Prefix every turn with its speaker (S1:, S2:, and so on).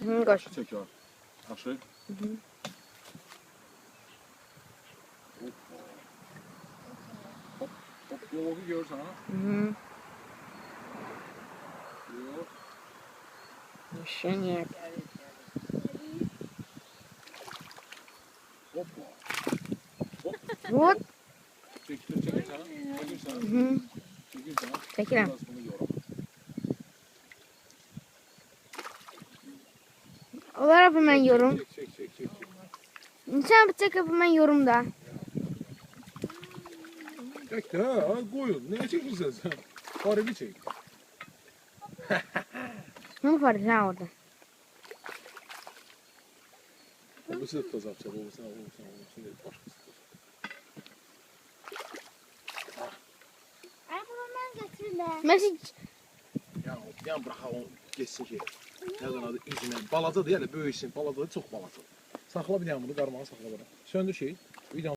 S1: Hı, kaç.
S2: Çek ya. Taşı. Yoğu görürsən ha?
S1: Hı.
S2: Yoğu.
S1: Şenyak.
S2: Hoppa.
S1: Вот.
S2: Çekirsən. Çekirsən.
S1: Hı.
S2: Çekirsən.
S1: Çəkirəm.
S2: Biraz bunu yoram.
S1: Onlar yapı ben yorum.
S2: Çek.
S1: Sen bıçak yapı ben yorum da.
S2: Çek de ha koyun. Neye çekirsən sen? Haribi çek.
S1: Ne var ha orada?
S2: Babası da taz yapacak. Babasına değil. Başkası.
S3: Ay babamdan götürme.
S1: Mesaj.
S2: Ya bırak o geçsin ki. Nereden adı üzümə. Balacadır yəni böyüsün. Balacadır çox balacadır. Saxla bir dənə bunu qarmağa saxla bura. Söndür şey. Bir dənə